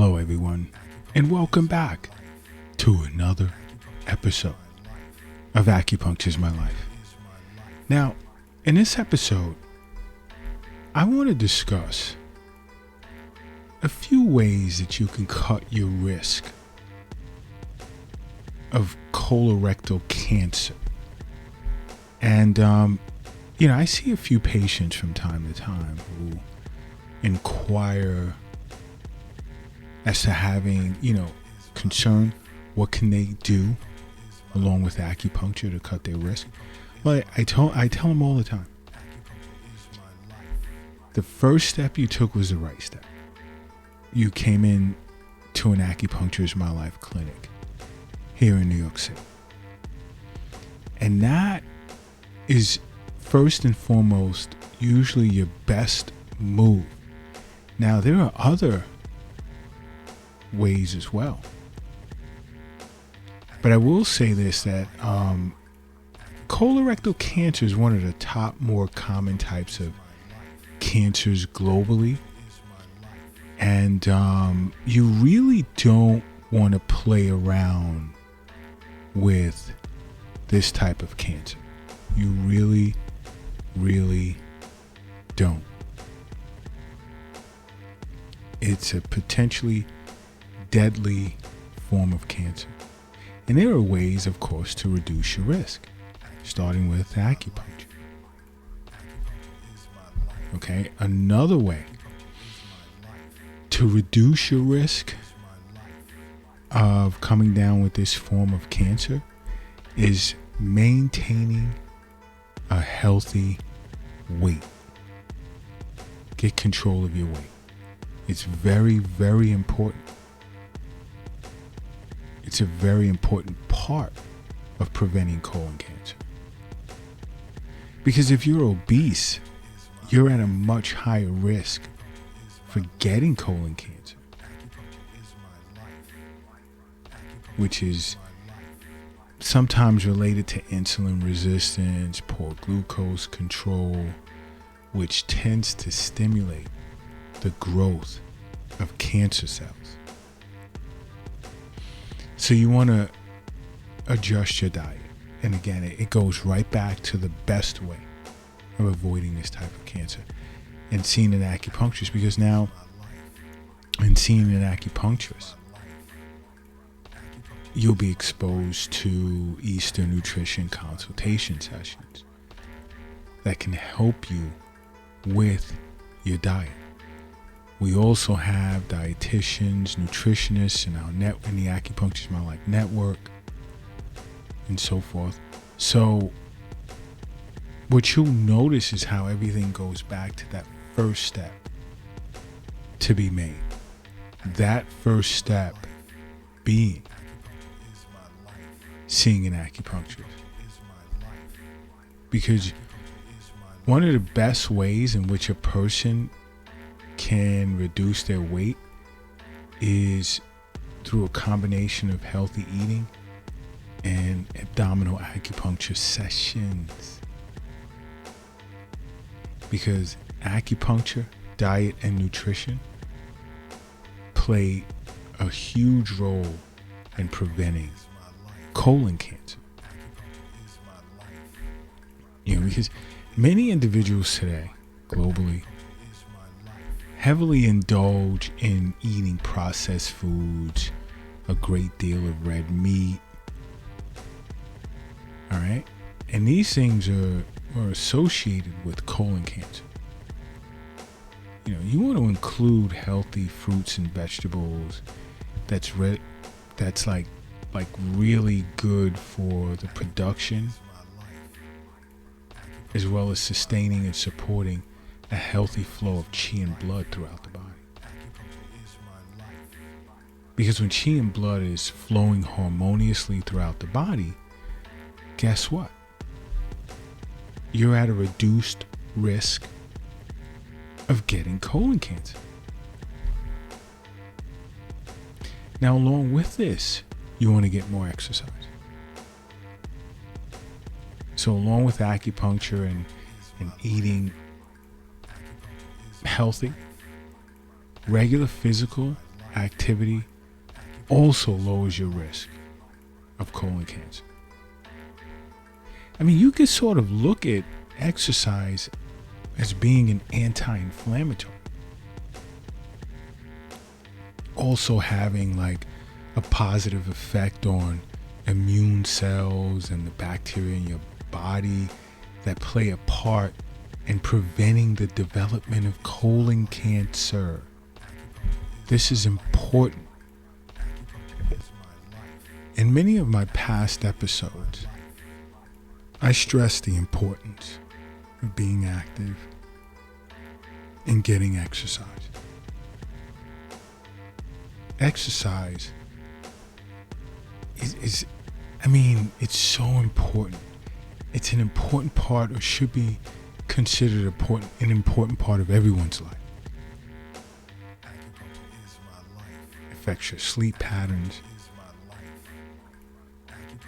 Hello, everyone, and welcome back to another episode of Acupuncture's My Life. Now, in this episode, I want to discuss a few ways that you can cut your risk of colorectal cancer. And, I see a few patients from time to time who inquire as to having, concern. What can they do along with acupuncture to cut their risk? Well, I tell them all the time, the first step you took was the right step. You came in to an Acupuncture's My Life clinic here in New York City. And that is first and foremost usually your best move. Now, there are other ways as well. But I will say this, that colorectal cancer is one of the top more common types of cancers globally. And you really don't want to play around with this type of cancer. You really, really don't. It's a potentially deadly form of cancer. And there are ways, of course, to reduce your risk, starting with acupuncture. Okay, another way to reduce your risk of coming down with this form of cancer is maintaining a healthy weight. Get control of your weight. It's very, very important. It's a very important part of preventing colon cancer. Because if you're obese, you're at a much higher risk for getting colon cancer, which is sometimes related to insulin resistance, poor glucose control, which tends to stimulate the growth of cancer cells. So you want to adjust your diet. And again, it goes right back to the best way of avoiding this type of cancer and seeing an acupuncturist, because now in seeing an acupuncturist, you'll be exposed to Eastern nutrition consultation sessions that can help you with your diet. We also have dietitians, nutritionists in the Acupuncture's My Life network, and so forth. So what you'll notice is how everything goes back to that first step to be made. That first step being seeing an acupuncturist. Because one of the best ways in which a person can reduce their weight is through a combination of healthy eating and abdominal acupuncture sessions. Because acupuncture, diet, and nutrition play a huge role in preventing colon cancer. Because many individuals today, globally, heavily indulge in eating processed foods, a great deal of red meat. All right? And these things are associated with colon cancer. You want to include healthy fruits and vegetables that's like really good for the production, as well as sustaining and supporting a healthy flow of qi and blood throughout the body. Because when qi and blood is flowing harmoniously throughout the body, guess what? You're at a reduced risk of getting colon cancer. Now, along with this, you want to get more exercise. So along with acupuncture and eating healthy, regular physical activity also lowers your risk of colon cancer. I mean, you could sort of look at exercise as being an anti-inflammatory. Also having like a positive effect on immune cells and the bacteria in your body that play a part in preventing the development of colon cancer. This is important. In many of my past episodes, I stress the importance of being active and getting exercise. Exercise is it's so important. It's an important part, or should be considered an important part of everyone's life. It affects your sleep patterns,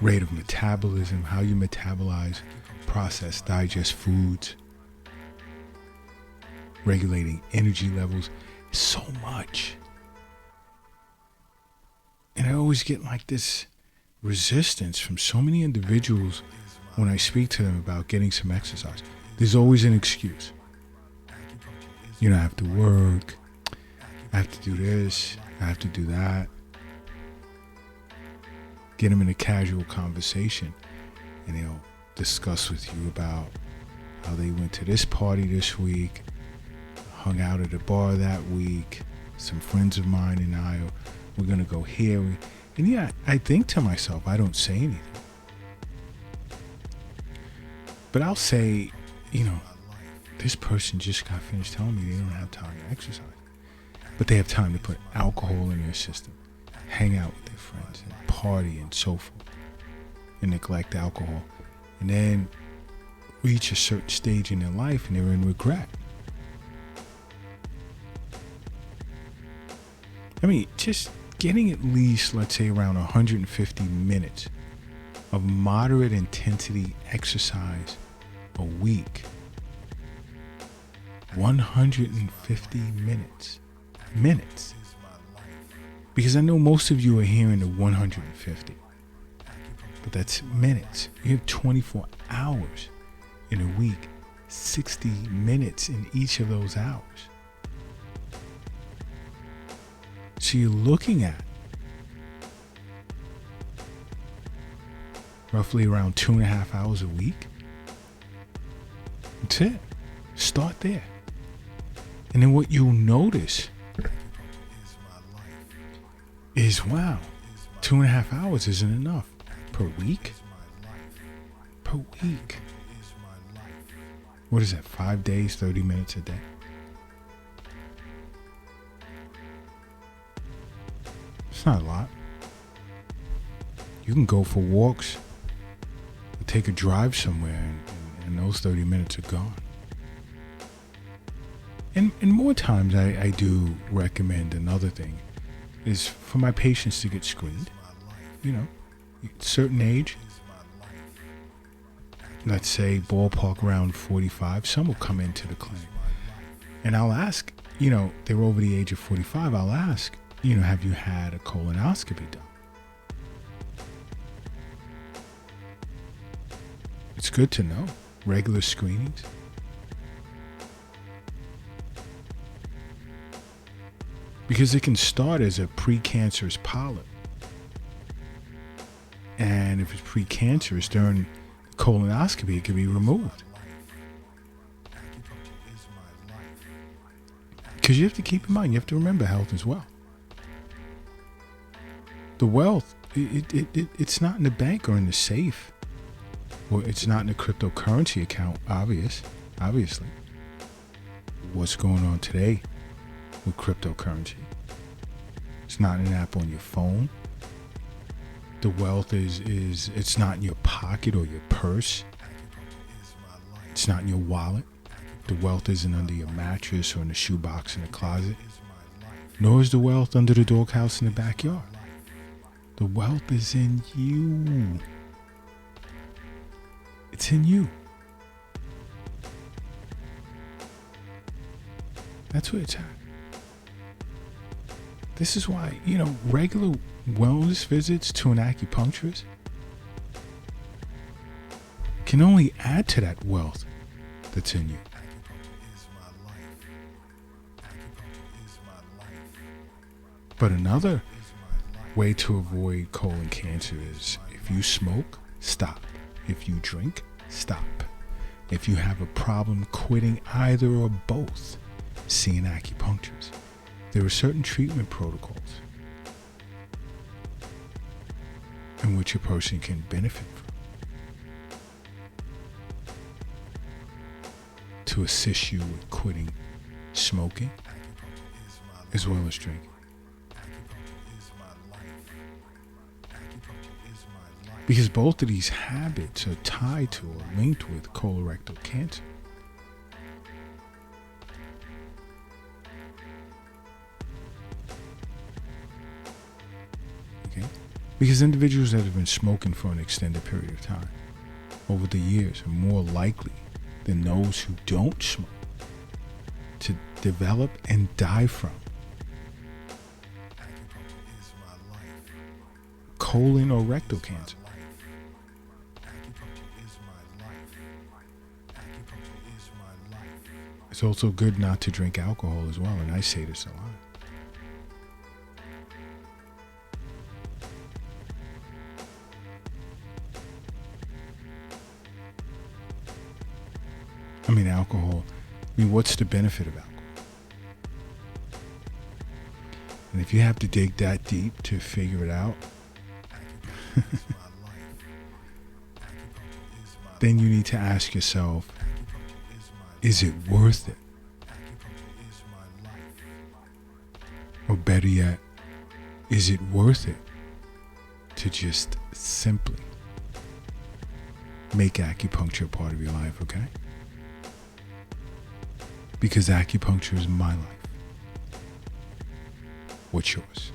rate of metabolism, how you metabolize, process, digest foods, regulating energy levels, so much. And I always get like this resistance from so many individuals when I speak to them about getting some exercise. There's always an excuse. I have to work, I have to do this, I have to do that. Get them in a casual conversation and they'll discuss with you about how they went to this party this week, hung out at a bar that week, some friends of mine and I, we're going to go here. And I think to myself, I don't say anything. But I'll say, this person just got finished telling me they don't have time to exercise. But they have time to put alcohol in their system, hang out with their friends, and party and so forth, and neglect alcohol. And then reach a certain stage in their life and they're in regret. Just getting at least, let's say, around 150 minutes of moderate intensity exercise a week. 150 minutes. Because I know most of you are hearing the 150. But that's minutes. You have 24 hours in a week. 60 minutes in each of those hours. So you're looking at roughly around 2.5 hours a week. That's it. Start there. And then what you'll notice is, wow, 2.5 hours isn't enough per week. What is that, 5 days, 30 minutes a day? It's not a lot. You can go for walks or take a drive somewhere and those 30 minutes are gone. And more times I do recommend another thing is for my patients to get screened. Certain age, let's say ballpark around 45, some will come into the clinic. And I'll ask, they're over the age of 45, I'll ask, have you had a colonoscopy done? It's good to know. Regular screenings. Because it can start as a precancerous polyp. And if it's precancerous, during colonoscopy, it can be removed. Because you have to keep in mind, you have to remember health as well. The wealth, it's not in the bank or in the safe. Or it's not in a cryptocurrency account, obviously. What's going on today with cryptocurrency? It's not an app on your phone. The wealth it's not in your pocket or your purse. It's not in your wallet. The wealth isn't under your mattress or in the shoebox in the closet. Nor is the wealth under the doghouse in the backyard. The wealth is in you. It's in you. That's where it's at. This is why, regular wellness visits to an acupuncturist can only add to that wealth that's in you. But another way to avoid colon cancer is if you smoke, stop. If you drink, stop. If you have a problem quitting either or both, see an acupuncturist. There are certain treatment protocols in which a person can benefit from to assist you with quitting smoking as well as drinking. Because both of these habits are tied to or linked with colorectal cancer. Okay? Because individuals that have been smoking for an extended period of time over the years are more likely than those who don't smoke to develop and die from colon or rectal cancer. It's also good not to drink alcohol as well, and I say this a lot. Alcohol, what's the benefit of alcohol? And if you have to dig that deep to figure it out, then you need to ask yourself, is it worth it? Or better yet, is it worth it to just simply make acupuncture a part of your life, okay? Because acupuncture is my life. What's yours?